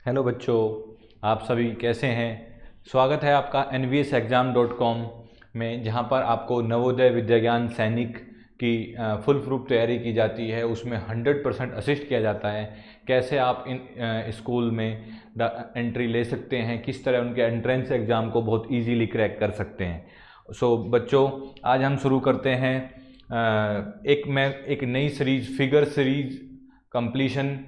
Hello बच्चों, आप सभी कैसे हैं। स्वागत है आपका nvsexam.com में, जहां पर आपको नवोदय विद्याज्ञान सैनिक की फुल प्रूफ तैयारी की जाती है। उसमें 100% असिस्ट किया जाता है। कैसे आप इन स्कूल में एंट्री ले सकते हैं, किस तरह उनके एंट्रेंस एग्ज़ाम को बहुत इजीली क्रैक कर सकते हैं। सो बच्चों, आज हम शुरू करते हैं। मैं एक नई सीरीज फिगर सीरीज कंप्लीशन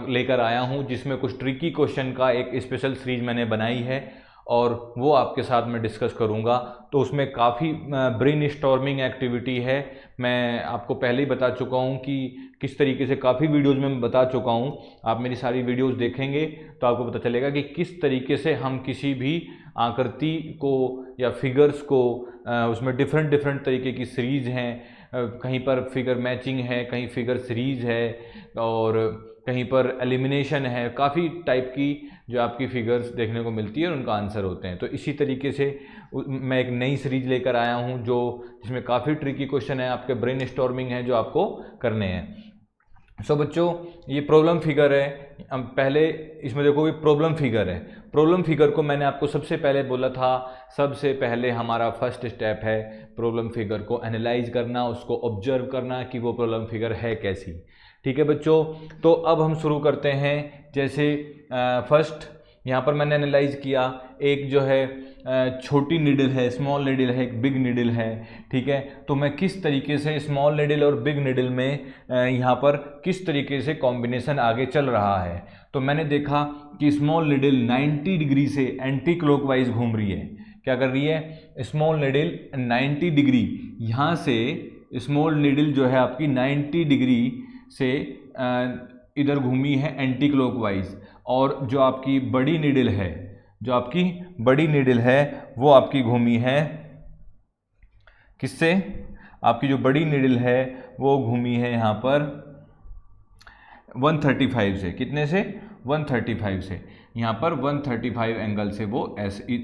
लेकर आया हूं, जिसमें कुछ ट्रिकी क्वेश्चन का एक स्पेशल सीरीज मैंने बनाई है और वो आपके साथ मैं डिस्कस करूंगा। तो उसमें काफ़ी ब्रेन स्टॉर्मिंग एक्टिविटी है। मैं आपको पहले ही बता चुका हूं कि किस तरीके से, काफ़ी वीडियोस में मैं बता चुका हूं। आप मेरी सारी वीडियोस देखेंगे तो आपको पता चलेगा कि किस तरीके से हम किसी भी आकृति को या फिगर्स को, उसमें डिफरेंट डिफरेंट तरीके की सीरीज हैं। कहीं पर फिगर मैचिंग है, कहीं फिगर सीरीज है और कहीं पर एलिमिनेशन है। काफ़ी टाइप की जो आपकी फिगर्स देखने को मिलती है और उनका आंसर होते हैं। तो इसी तरीके से मैं एक नई सीरीज लेकर आया हूं जिसमें काफ़ी ट्रिकी क्वेश्चन है, आपके ब्रेन स्टॉर्मिंग है जो आपको करने हैं। सो बच्चों, ये प्रॉब्लम फिगर है। हम पहले इसमें देखो, ये प्रॉब्लम फिगर है। प्रॉब्लम फिगर को मैंने आपको सबसे पहले बोला था, सबसे पहले हमारा फर्स्ट स्टेप है प्रॉब्लम फिगर को एनालाइज करना, उसको ऑब्जर्व करना कि वो प्रॉब्लम फिगर है कैसी। ठीक है बच्चों, तो अब हम शुरू करते हैं। जैसे फर्स्ट यहाँ पर मैंने एनालाइज किया, एक जो है छोटी नीडल है, स्मॉल नीडल है, एक बिग नीडल है। ठीक है, तो मैं किस तरीके से स्मॉल नीडल और बिग नीडल में यहाँ पर किस तरीके से कॉम्बिनेशन आगे चल रहा है। तो मैंने देखा कि स्मॉल नीडल 90 डिग्री से एंटी क्लॉकवाइज घूम रही है। क्या कर रही है? स्मॉल नीडल 90 डिग्री, यहाँ से स्मॉल नीडल जो है आपकी 90 डिग्री से इधर घूमी है एंटी क्लॉकवाइज। और जो आपकी बड़ी नीडल है, वो आपकी घूमी है किससे? आपकी जो बड़ी नीडल है वो घूमी है यहाँ पर 135 से। कितने से? 135 से। यहाँ पर 135 एंगल से वो ऐसे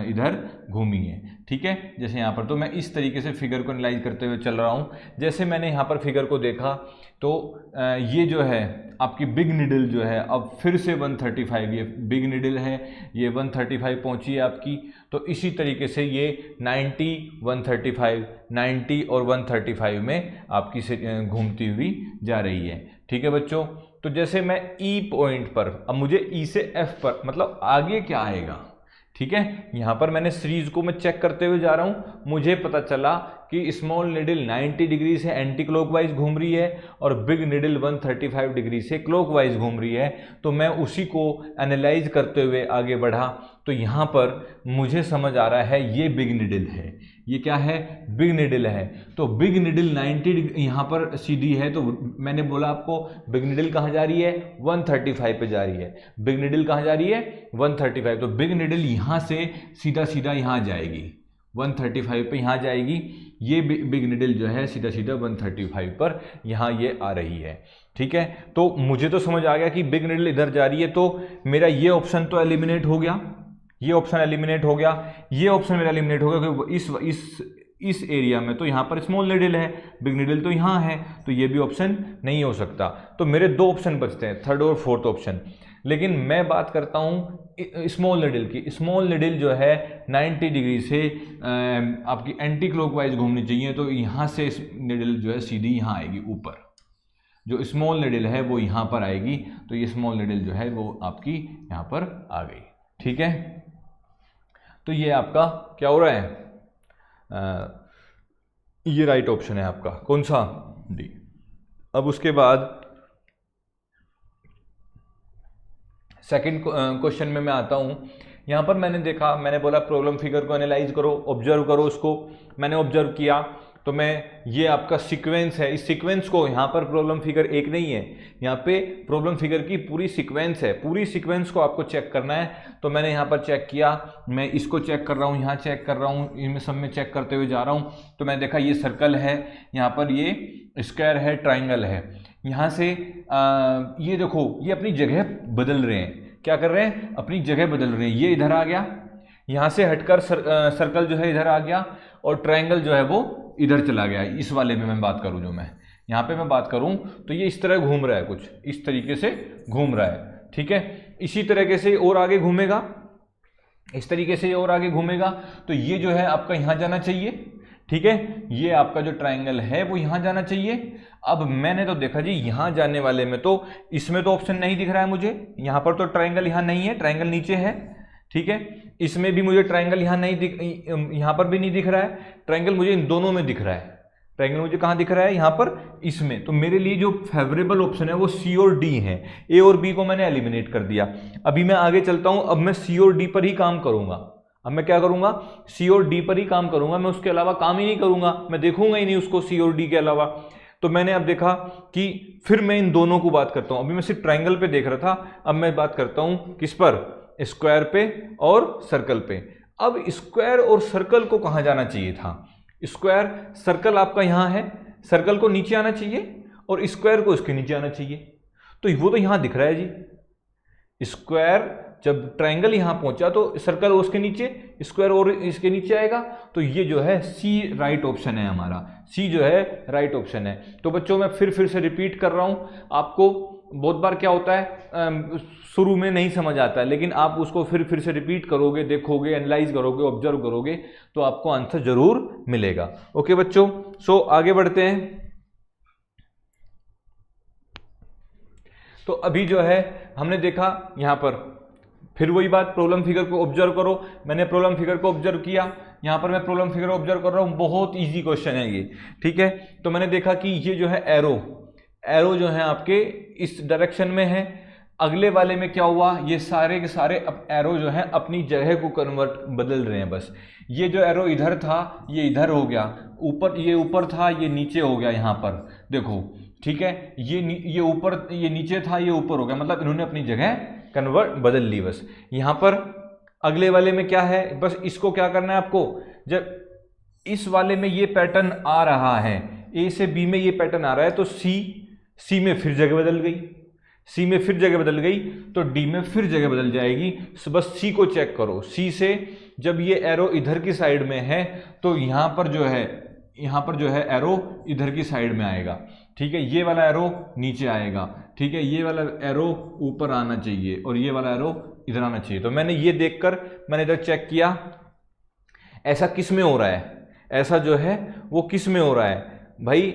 इधर घूमी है। ठीक है, जैसे यहाँ पर तो मैं इस तरीके से फिगर को एनालाइज करते हुए चल रहा हूँ। जैसे मैंने यहाँ पर फिगर को देखा तो ये जो है आपकी बिग नीडल जो है, अब फिर से 135, ये बिग नीडल है, ये 135 पहुँची है आपकी। तो इसी तरीके से ये 90, 135, 90 और 135 में आपकी घूमती हुई जा रही है। ठीक है बच्चों, तो जैसे मैं ई पॉइंट पर, अब मुझे ई से एफ पर, मतलब आगे क्या आएगा। ठीक है, यहां पर मैंने सीरीज को मैं चेक करते हुए जा रहा हूं। मुझे पता चला कि स्मॉल निडल 90 डिग्री से एंटी क्लॉकवाइज घूम रही है और बिग निडल 135 डिग्री से क्लॉकवाइज घूम रही है। तो मैं उसी को एनालाइज करते हुए आगे बढ़ा। तो यहाँ पर मुझे समझ आ रहा है ये बिग निडल है। ये क्या है? बिग निडल है। तो बिग निडल 90 डिग्री यहाँ पर सीधी है, तो मैंने बोला आपको बिग निडल कहाँ जा रही है? 135 पे जा रही है। बिग निडल कहाँ जा रही है? 135। तो बिग निडल यहाँ से सीधा सीधा यहाँ जाएगी, 135 पे यहाँ जाएगी। ये बिग निडल जो है सीधा सीधा 135 पर यहाँ ये आ रही है। ठीक है, तो मुझे तो समझ आ गया कि बिग निडल इधर जा रही है। तो मेरा ये ऑप्शन तो एलिमिनेट हो गया, ये ऑप्शन एलिमिनेट हो गया, ये ऑप्शन मेरा एलिमिनेट हो गया कि इस एरिया में तो यहाँ पर स्मॉल निडल है, बिग निडल तो यहाँ है, तो ये भी ऑप्शन नहीं हो सकता। तो मेरे दो ऑप्शन बचते हैं, थर्ड और फोर्थ ऑप्शन। लेकिन मैं बात करता हूँ स्मॉल निडल की। स्मॉल निडल जो है 90 डिग्री से आपकी एंटी क्लॉकवाइज घूमनी चाहिए। तो यहाँ से निडल जो है सीधी यहाँ आएगी ऊपर। जो स्मॉल निडल है वो यहाँ पर आएगी। तो ये स्मॉल निडल जो है वो आपकी यहाँ पर आ गई। ठीक है, तो ये आपका क्या हो रहा है? ये राइट ऑप्शन है आपका। कौन सा? डी। अब उसके बाद सेकंड क्वेश्चन में मैं आता हूं। यहां पर मैंने देखा, मैंने बोला प्रॉब्लम फिगर को एनालाइज करो, ऑब्जर्व करो उसको। मैंने ऑब्जर्व किया तो मैं, ये आपका सीक्वेंस है, इस सीक्वेंस को, यहाँ पर प्रॉब्लम फिगर एक नहीं है, यहाँ पे प्रॉब्लम फिगर की पूरी सीक्वेंस है। पूरी सीक्वेंस को आपको चेक करना है। तो मैंने यहाँ पर चेक किया, मैं इसको चेक कर रहा हूँ, यहाँ चेक कर रहा हूँ, इनमें सब में चेक करते हुए जा रहा हूँ। तो मैंने देखा ये सर्कल है, यहाँ पर ये स्क्वायर है, ट्राइंगल है। यहाँ से ये देखो, ये अपनी जगह बदल रहे हैं। क्या कर रहे हैं? अपनी जगह बदल रहे हैं। ये इधर आ गया, यहाँ से हटकर सर्कल जो है इधर आ गया, और ट्राइंगल जो है वो इधर चला गया। इस वाले में मैं बात करूं, जो मैं यहाँ पे मैं बात करूं, तो ये इस तरह घूम रहा है, कुछ इस तरीके से घूम रहा है। ठीक है, इसी तरीके से और आगे घूमेगा, इस तरीके से और आगे घूमेगा, तो ये जो है आपका यहाँ जाना चाहिए, ठीक है। ये आपका जो ट्रायंगल है वो यहाँ जाना चाहिए। अब मैंने तो देखा जी यहाँ जाने वाले में तो इसमें तो ऑप्शन नहीं दिख रहा है मुझे, यहाँ पर तो ट्रायंगल यहाँ नहीं है, ट्रायंगल नीचे है, ठीक है। इसमें भी मुझे ट्रायंगल यहाँ नहीं दिख, यहाँ पर भी नहीं दिख रहा है, ट्रायंगल मुझे इन दोनों में दिख रहा है। ट्रायंगल मुझे कहाँ दिख रहा है? यहाँ पर, इसमें। तो मेरे लिए जो फेवरेबल ऑप्शन है वो सी और डी है। ए और बी को मैंने एलिमिनेट कर दिया। अभी मैं आगे चलता हूँ, अब मैं सी और डी पर ही काम करूंगा। अब मैं क्या करूंगा? सी और डी पर ही काम करूंगा, मैं उसके अलावा काम ही नहीं करूंगा, मैं देखूंगा ही नहीं उसको सी और डी के अलावा। तो मैंने अब देखा कि फिर मैं इन दोनों को बात करता हूं। अभी मैं सिर्फ ट्रायंगल पे देख रहा था, अब मैं बात करता हूं किस पर? स्क्वायर पे और सर्कल पे। अब स्क्वायर और सर्कल को कहां जाना चाहिए था? स्क्वायर, सर्कल आपका यहां है, सर्कल को नीचे आना चाहिए और स्क्वायर को इसके नीचे आना चाहिए। तो वो तो यहां दिख रहा है जी, स्क्वायर जब ट्रायंगल यहां पहुंचा तो सर्कल उसके नीचे, स्क्वायर और इसके नीचे आएगा। तो ये जो है सी राइट ऑप्शन है हमारा, सी जो है राइट ऑप्शन है। तो बच्चों मैं फिर से रिपीट कर रहा हूं, आपको बहुत बार क्या होता है शुरू में नहीं समझ आता है, लेकिन आप उसको फिर से रिपीट करोगे, देखोगे, एनालाइज करोगे, ऑब्जर्व करोगे तो आपको आंसर जरूर मिलेगा। ओके बच्चों, सो आगे बढ़ते हैं। तो अभी जो है हमने देखा यहां पर, फिर वही बात, प्रॉब्लम फिगर को ऑब्जर्व करो। मैंने प्रॉब्लम फिगर को ऑब्जर्व किया, यहां पर मैं प्रॉब्लम फिगर ऑब्जर्व कर रहा हूं, बहुत इजी क्वेश्चन है ये, ठीक है। तो मैंने देखा कि ये जो है एरो जो है आपके इस डायरेक्शन में है। अगले वाले में क्या हुआ? ये सारे के सारे एरो जो है अपनी जगह को बदल रहे हैं बस। ये जो एरो इधर था ये इधर हो गया, ऊपर ये ऊपर था ये नीचे हो गया, यहाँ पर देखो, ठीक है। ये ऊपर, ये नीचे था ये ऊपर हो गया, मतलब इन्होंने अपनी जगह बदल ली बस। यहाँ पर अगले वाले में क्या है? बस इसको क्या करना है आपको, जब इस वाले में ये पैटर्न आ रहा है, ए से बी में ये पैटर्न आ रहा है, तो सी में फिर जगह बदल गई, सी में फिर जगह बदल गई तो डी में फिर जगह बदल जाएगी। बस सी को चेक करो, सी से जब ये एरो इधर की साइड में है तो यहाँ पर जो है एरो इधर की साइड में आएगा, ठीक है। ये वाला एरो नीचे आएगा, ठीक है। ये वाला एरो ऊपर आना चाहिए और ये वाला एरो इधर आना चाहिए। तो मैंने ये देखकर मैंने इधर चेक किया, ऐसा किस में हो रहा है? ऐसा जो है वो किस में हो रहा है भाई?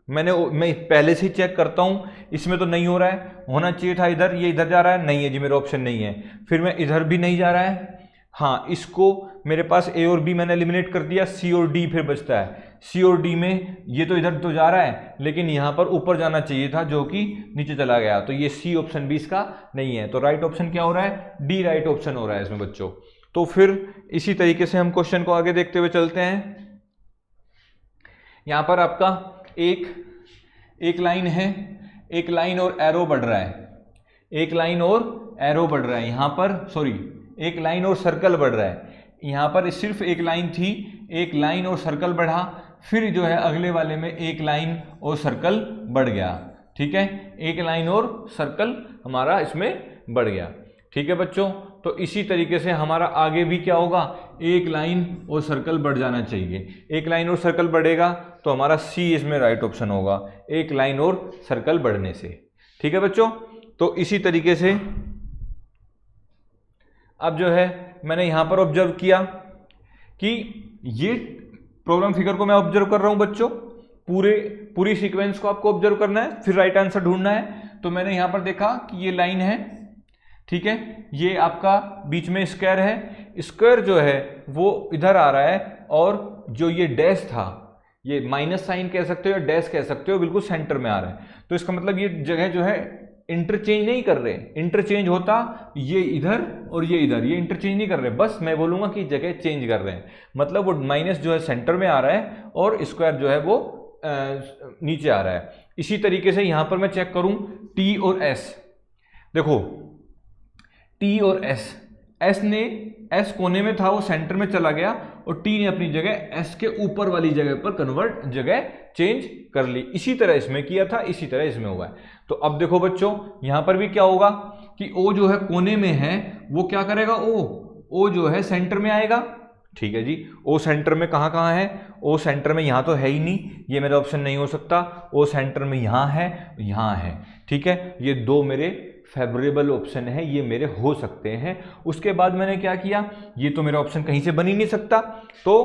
मैं पहले से ही चेक करता हूं, इसमें तो नहीं हो रहा है, होना चाहिए था इधर, ये इधर जा रहा है, नहीं है जी, मेरा ऑप्शन नहीं है। फिर मैं इधर भी नहीं जा रहा है, हाँ, इसको मेरे पास ए और बी मैंने एलिमिनेट कर दिया, सी और डी फिर बचता है। सी और डी में ये तो इधर तो जा रहा है, लेकिन यहाँ पर ऊपर जाना चाहिए था जो कि नीचे चला गया, तो ये सी ऑप्शन भी इसका नहीं है। तो राइट ऑप्शन क्या हो रहा है? डी राइट ऑप्शन हो रहा है इसमें बच्चों। तो फिर इसी तरीके से हम क्वेश्चन को आगे देखते हुए चलते हैं। यहाँ पर आपका एक लाइन है, एक लाइन और एरो बढ़ रहा है, एक लाइन और एरो बढ़ रहा है यहाँ पर, सॉरी, एक लाइन और सर्कल बढ़ रहा है। यहाँ पर सिर्फ एक लाइन थी, एक लाइन और सर्कल बढ़ा, फिर जो है अगले वाले में एक लाइन और सर्कल बढ़ गया, ठीक है। एक लाइन और सर्कल हमारा इसमें बढ़ गया, ठीक है बच्चों। तो इसी तरीके से हमारा आगे भी क्या होगा? एक लाइन और सर्कल बढ़ जाना चाहिए। एक लाइन और सर्कल बढ़ेगा तो हमारा सी इसमें राइट ऑप्शन होगा, एक लाइन और सर्कल बढ़ने से, ठीक है बच्चों। तो इसी तरीके से अब जो है मैंने यहां पर ऑब्जर्व किया कि ये प्रॉब्लम फिगर को मैं ऑब्जर्व कर रहा हूं बच्चों, पूरी सीक्वेंस को आपको ऑब्जर्व करना है, फिर राइट आंसर ढूंढना है। तो मैंने यहां पर देखा कि ये लाइन है, ठीक है, ये आपका बीच में स्क्वायर है, स्क्वायर जो है वो इधर आ रहा है, और जो ये डैश था, ये माइनस साइन कह सकते हो या डैश कह सकते हो, बिल्कुल सेंटर में आ रहा है। तो इसका मतलब ये जगह जो है इंटरचेंज नहीं कर रहे, इंटरचेंज होता ये इधर और ये इधर, ये इंटरचेंज नहीं कर रहे, बस मैं बोलूंगा कि जगह चेंज कर रहे हैं। मतलब वो माइनस जो है सेंटर में आ रहा है और स्क्वायर जो है वो नीचे आ रहा है। इसी तरीके से यहां पर मैं चेक करूं टी और एस, देखो टी और एस कोने में था, वो सेंटर में चला गया, और टी ने अपनी जगह एस के ऊपर वाली जगह पर जगह चेंज कर ली। इसी तरह इसमें किया था, इसी तरह इसमें हुआ है। तो अब देखो बच्चों यहां पर भी क्या होगा कि ओ जो है कोने में है, वो क्या करेगा? ओ जो है सेंटर में आएगा, ठीक है जी। ओ सेंटर में कहां है? ओ सेंटर में यहां तो है ही नहीं, ये मेरा ऑप्शन नहीं हो सकता। ओ सेंटर में यहां है, ठीक है। ये दो मेरे फेवरेबल ऑप्शन है, ये मेरे हो सकते हैं। उसके बाद मैंने क्या किया, ये तो मेरा ऑप्शन कहीं से बन ही नहीं सकता, तो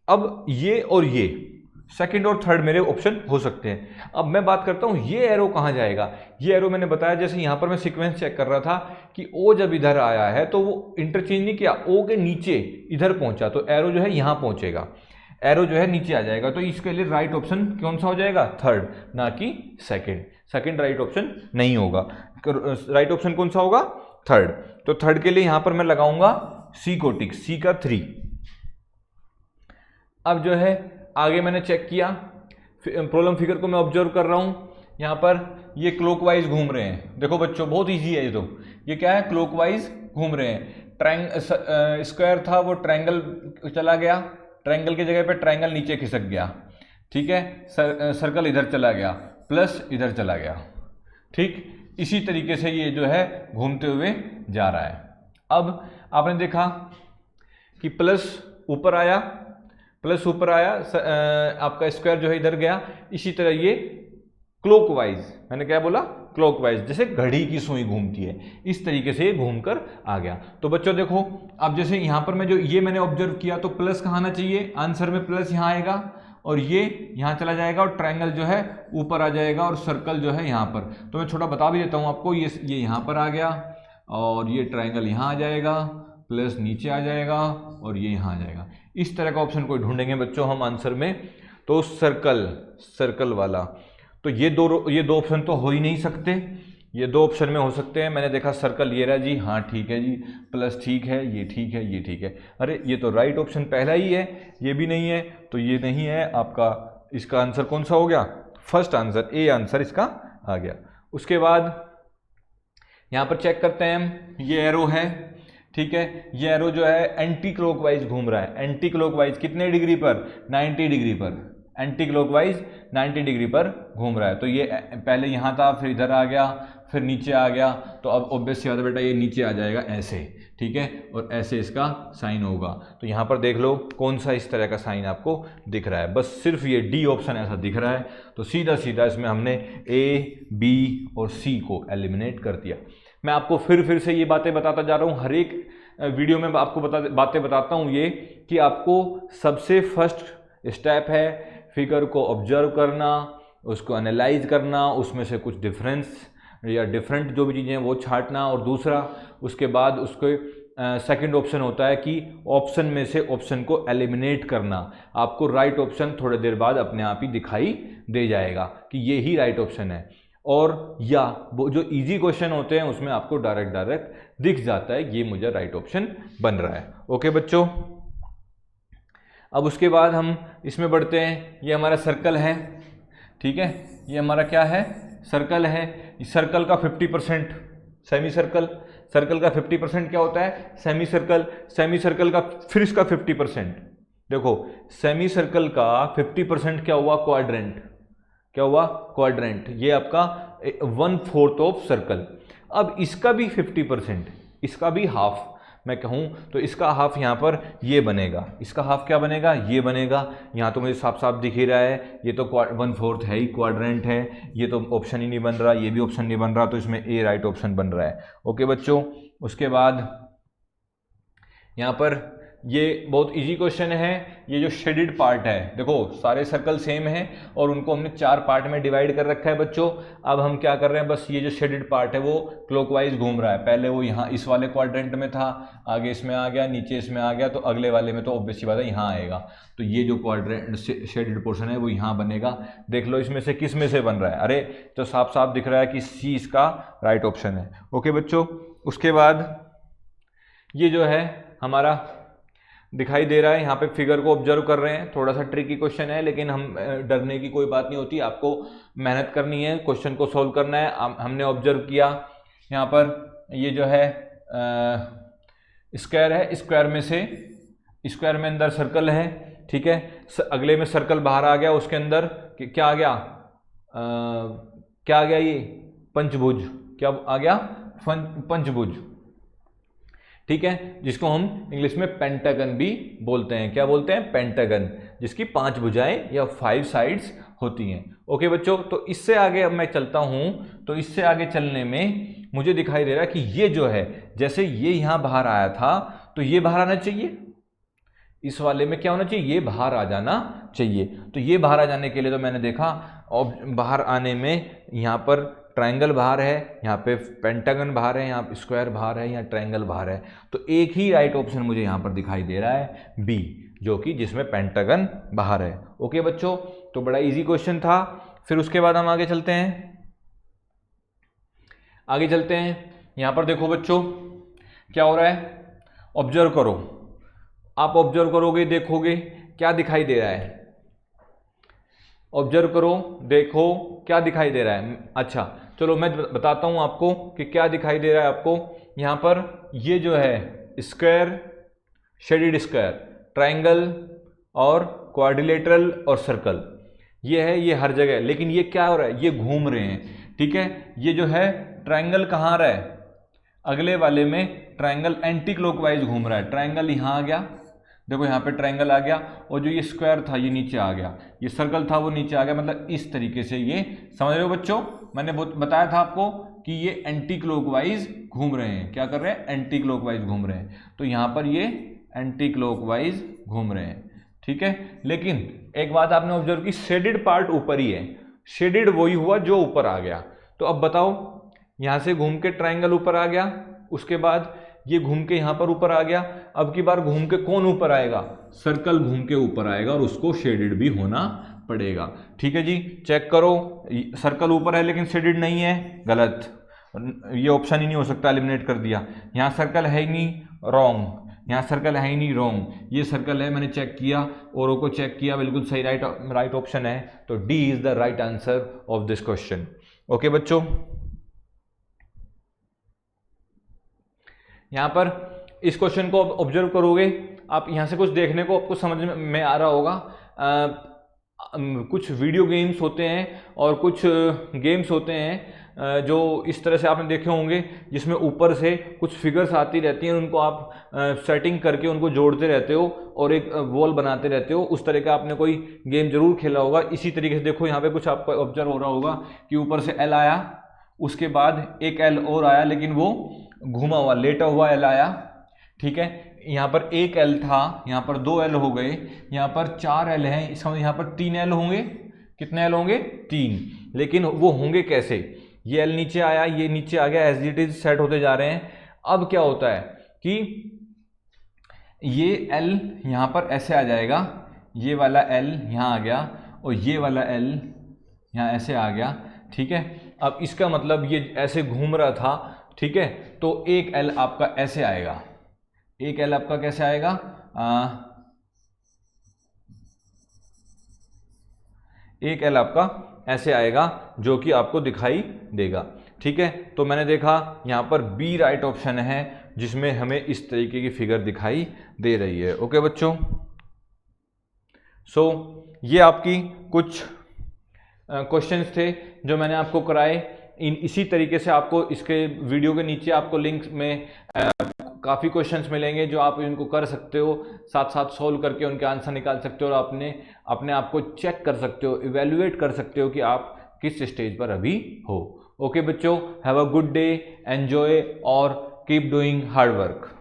अब ये और ये सेकंड और थर्ड मेरे ऑप्शन हो सकते हैं। अब मैं बात करता हूँ ये एरो कहाँ जाएगा। ये एरो मैंने बताया, जैसे यहाँ पर मैं सीक्वेंस चेक कर रहा था कि ओ जब इधर आया है तो वो इंटरचेंज नहीं किया, ओ के नीचे इधर पहुंचा, तो एरो जो है यहाँ पहुंचेगा, एरो जो है नीचे आ जाएगा। तो इसके लिए राइट ऑप्शन कौन सा हो जाएगा, थर्ड, ना कि सेकंड। सेकंड राइट ऑप्शन नहीं होगा, राइट ऑप्शन कौन सा होगा, थर्ड। तो थर्ड के लिए यहां पर मैं लगाऊंगा सी को टिक, सी का 3। अब जो है आगे मैंने चेक किया, प्रॉब्लम फिगर को मैं ऑब्जर्व कर रहा हूं, यहां पर ये क्लॉकवाइज घूम रहे हैं। देखो बच्चों बहुत इजी है ये, तो ये क्या है, क्लॉकवाइज घूम रहे हैं। स्क्वायर था वो ट्रायंगल चला गया, ट्रायंगल की जगह पे ट्रायंगल नीचे खिसक गया, ठीक है। सर्कल इधर चला गया, प्लस इधर चला गया, ठीक। इसी तरीके से ये जो है घूमते हुए जा रहा है। अब आपने देखा कि प्लस ऊपर आया, प्लस ऊपर आया, आपका स्क्वायर जो है इधर गया। इसी तरह ये क्लॉकवाइज, मैंने क्या बोला, क्लॉकवाइज, जैसे घड़ी की सुई घूमती है, इस तरीके से ये घूमकर आ गया। तो बच्चों देखो, अब जैसे यहाँ पर मैं जो ये मैंने ऑब्जर्व किया, तो प्लस कहाँ आना चाहिए, आंसर में प्लस यहाँ आएगा और ये यहाँ चला जाएगा और ट्रायंगल जो है ऊपर आ जाएगा और सर्कल जो है यहाँ पर। तो मैं छोटा बता भी देता हूँ आपको, ये यहाँ पर आ गया और ये ट्रायंगल यहाँ आ जाएगा, प्लस नीचे आ जाएगा और ये यहाँ आ जाएगा। इस तरह का ऑप्शन कोई ढूंढेंगे बच्चों हम आंसर में, तो सर्कल वाला। तो ये दो ऑप्शन तो हो ही नहीं सकते, ये दो ऑप्शन में हो सकते हैं। मैंने देखा सर्कल ये रहा जी, हाँ ठीक है जी, प्लस ठीक है, ये ठीक है, ये ठीक है। अरे ये तो राइट ऑप्शन पहला ही है, ये भी नहीं है, तो ये नहीं है आपका। इसका आंसर कौन सा हो गया, फर्स्ट आंसर, ए आंसर इसका आ गया। उसके बाद यहाँ पर चेक करते हैं हम, ये एरो है, ठीक है। ये एरो जो है एंटी क्लॉकवाइज घूम रहा है। एंटी क्लॉकवाइज कितने डिग्री पर, 90 डिग्री पर। एंटी क्लॉकवाइज 90 डिग्री पर घूम रहा है। तो ये पहले यहाँ था, फिर इधर आ गया, फिर नीचे आ गया। तो अब ऑब्वियस सी बात है बेटा, ये नीचे आ जाएगा ऐसे, ठीक है, और ऐसे इसका साइन होगा। तो यहाँ पर देख लो कौन सा इस तरह का साइन आपको दिख रहा है, बस सिर्फ ये डी ऑप्शन ऐसा दिख रहा है। तो सीधा सीधा इसमें हमने ए, बी और सी को एलिमिनेट कर दिया। मैं आपको फिर से ये बातें बताता जा रहा हूँ, हर एक वीडियो में आपको बातें बताता हूँ ये, कि आपको सबसे फर्स्ट स्टेप है फिगर को ऑब्जर्व करना, उसको एनालाइज करना, उसमें से कुछ डिफरेंस या डिफरेंट जो भी चीज़ें हैं वो छांटना, और दूसरा उसके बाद उसको सेकंड ऑप्शन होता है कि ऑप्शन में से ऑप्शन को एलिमिनेट करना। आपको राइट ऑप्शन थोड़ी देर बाद अपने आप ही दिखाई दे जाएगा कि ये ही राइट ऑप्शन है, और या वो जो इजी क्वेश्चन होते हैं उसमें आपको डायरेक्ट दिख जाता है ये मुझे राइट ऑप्शन बन रहा है। ओके बच्चों, अब उसके बाद हम इसमें बढ़ते हैं। ये हमारा सर्कल है, ठीक है, ये हमारा क्या है, सर्कल है। सर्कल का 50% सेमी सर्कल, सर्कल का 50% क्या होता है, सेमी सर्कल। सेमी सर्कल का फिर इसका 50%, देखो सेमी सर्कल का 50% क्या हुआ, क्वाड्रेंट। क्या हुआ, क्वाड्रेंट। ये आपका 1/4 ऑफ सर्कल। अब इसका भी 50%, इसका भी हाफ मैं कहूँ तो इसका हाफ यहाँ पर ये बनेगा। इसका हाफ क्या बनेगा, ये बनेगा। यहाँ तो मुझे साफ साफ दिख ही रहा है, ये तो 1/4 है ही, क्वाड्रेंट है। ये तो ऑप्शन ही नहीं बन रहा, ये भी ऑप्शन नहीं बन रहा, तो इसमें ए राइट ऑप्शन बन रहा है। ओके बच्चों, उसके बाद यहाँ पर ये बहुत इजी क्वेश्चन है। ये जो शेडेड पार्ट है, देखो सारे सर्कल सेम हैं और उनको हमने 4 पार्ट में डिवाइड कर रखा है बच्चों। अब हम क्या कर रहे हैं, बस ये जो शेडेड पार्ट है वो क्लॉकवाइज घूम रहा है। पहले वो यहाँ इस वाले क्वाड्रेंट में था, आगे इसमें आ गया, नीचे इसमें आ गया, तो अगले वाले में तो ऑब्वियस बात है यहाँ आएगा। तो ये जो क्वाड्रेंट शेडेड पोर्शन है वो यहाँ बनेगा। देख लो इसमें से किस में से बन रहा है, अरे तो साफ साफ दिख रहा है कि सी इसका राइट ऑप्शन है। ओके बच्चों, उसके बाद ये जो है हमारा दिखाई दे रहा है, यहाँ पे फिगर को ऑब्जर्व कर रहे हैं। थोड़ा सा ट्रिकी क्वेश्चन है, लेकिन हम डरने की कोई बात नहीं होती, आपको मेहनत करनी है, क्वेश्चन को सॉल्व करना है। हमने ऑब्जर्व किया यहाँ पर ये जो है स्क्वायर है, स्क्वायर में से स्क्वायर में अंदर सर्कल है, ठीक है। अगले में सर्कल बाहर आ गया, उसके अंदर क्या आ गया, क्या आ गया, ये पंचभुज। क्या आ गया, पंचभुज, ठीक है, जिसको हम इंग्लिश में पेंटागन भी बोलते हैं। क्या बोलते हैं, पेंटागन, जिसकी 5 भुजाएं या 5 साइड्स होती हैं। ओके बच्चों, तो इससे आगे अब मैं चलता हूँ, तो इससे आगे चलने में मुझे दिखाई दे रहा है कि ये जो है, जैसे ये यहाँ बाहर आया था तो ये बाहर आना चाहिए, इस वाले में क्या होना चाहिए, ये बाहर आ जाना चाहिए। तो ये बाहर आ जाने के लिए तो मैंने देखा, और बाहर आने में यहाँ पर ट्रायंगल बाहर है, यहाँ पे पेंटागन बाहर है, यहाँ पे स्क्वायर बाहर है, यहाँ ट्रायंगल बाहर है, तो एक ही राइट ऑप्शन मुझे यहाँ पर दिखाई दे रहा है बी, जो कि जिसमें पेंटागन बाहर है। ओके बच्चों, तो बड़ा इजी क्वेश्चन था। फिर उसके बाद हम आगे चलते हैं, यहाँ पर देखो बच्चों क्या हो रहा है, ऑब्जर्व करो, आप ऑब्जर्व करोगे, देखोगे क्या दिखाई दे रहा है, ऑब्जर्व करो, देखो क्या दिखाई दे रहा है। अच्छा चलो मैं बताता हूं आपको कि क्या दिखाई दे रहा है आपको। यहां पर ये जो है स्क्वायर, शेडेड स्क्वायर, ट्रायंगल और क्वाड्रिलेटरल और सर्कल, ये है, ये हर जगह, लेकिन ये क्या हो रहा है, ये घूम रहे हैं। ठीक है, ये जो है ट्रायंगल कहाँ आ रहा है, अगले वाले में ट्रायंगल एंटी क्लॉकवाइज घूम रहा है, ट्रायंगल यहाँ आ गया, देखो यहाँ पे ट्रायंगल आ गया, और जो ये स्क्वायर था ये नीचे आ गया, ये सर्कल था वो नीचे आ गया, मतलब इस तरीके से ये, समझ रहे हो बच्चों, मैंने बताया था आपको कि ये एंटी क्लॉकवाइज घूम रहे हैं, क्या कर रहे हैं, एंटी क्लॉकवाइज घूम रहे हैं, तो यहाँ पर ये एंटी क्लॉकवाइज घूम रहे हैं। ठीक है, लेकिन एक बात आपने ऑब्जर्व की, शेडेड पार्ट ऊपर ही है, शेडेड वही हुआ जो ऊपर आ गया। तो अब बताओ, यहाँ से घूम के ट्रायंगल ऊपर आ गया, उसके बाद ये घूम के यहाँ पर ऊपर आ गया, अब की बार घूम के कौन ऊपर आएगा, सर्कल घूम के ऊपर आएगा, और उसको शेडेड भी होना पड़ेगा। ठीक है जी, चेक करो, सर्कल ऊपर है लेकिन शेडेड नहीं है, गलत, ये ऑप्शन ही नहीं हो सकता, एलिमिनेट कर दिया। यहाँ सर्कल है ही नहीं, रॉन्ग, यहाँ सर्कल है ही नहीं, रॉन्ग, ये सर्कल है, मैंने चेक किया, और को चेक किया, बिल्कुल सही, राइट ऑप्शन है, तो D is the right answer of this question. Okay बच्चों, यहाँ पर इस क्वेश्चन को ऑब्जर्व करोगे आप, यहाँ से कुछ देखने को आपको समझ में आ रहा होगा, कुछ वीडियो गेम्स होते हैं और कुछ गेम्स होते हैं जो इस तरह से आपने देखे होंगे, जिसमें ऊपर से कुछ फिगर्स आती रहती हैं, उनको आप सेटिंग करके उनको जोड़ते रहते हो और एक वॉल बनाते रहते हो, उस तरह का आपने कोई गेम जरूर खेला होगा। इसी तरीके से देखो यहाँ पे कुछ आपको ऑब्जर्व हो रहा होगा कि ऊपर से एल आया, उसके बाद एक एल और आया, लेकिन वो घुमा हुआ, लेटा हुआ एल आया। ठीक है, यहाँ पर एक एल था, यहाँ पर दो एल हो गए, यहाँ पर चार एल हैं, इसका मतलब यहाँ पर तीन एल होंगे, कितने एल होंगे, तीन, लेकिन वो होंगे कैसे, ये एल नीचे आया, ये नीचे आ गया, एज इट इज सेट होते जा रहे हैं। अब क्या होता है कि ये एल यहाँ पर ऐसे आ जाएगा, ये वाला एल यहाँ आ गया, और ये वाला एल यहाँ ऐसे आ गया। ठीक है, अब इसका मतलब ये ऐसे घूम रहा था, ठीक है, तो एक एल आपका ऐसे आएगा, एक एल आपका कैसे आएगा, एक एल आपका ऐसे आएगा, जो कि आपको दिखाई देगा। ठीक है, तो मैंने देखा यहाँ पर बी राइट ऑप्शन है, जिसमें हमें इस तरीके की फिगर दिखाई दे रही है। ओके बच्चों, सो ये आपकी कुछ क्वेश्चंस थे जो मैंने आपको कराए। इसी तरीके से आपको इसके वीडियो के नीचे आपको लिंक में काफ़ी क्वेश्चंस मिलेंगे जो आप इनको कर सकते हो, साथ साथ सॉल्व करके उनके आंसर निकाल सकते हो, और अपने आप को चेक कर सकते हो, इवेल्युएट कर सकते हो कि आप किस स्टेज पर अभी हो। ओके बच्चों, have a good day, enjoy और कीप डूइंग हार्ड वर्क।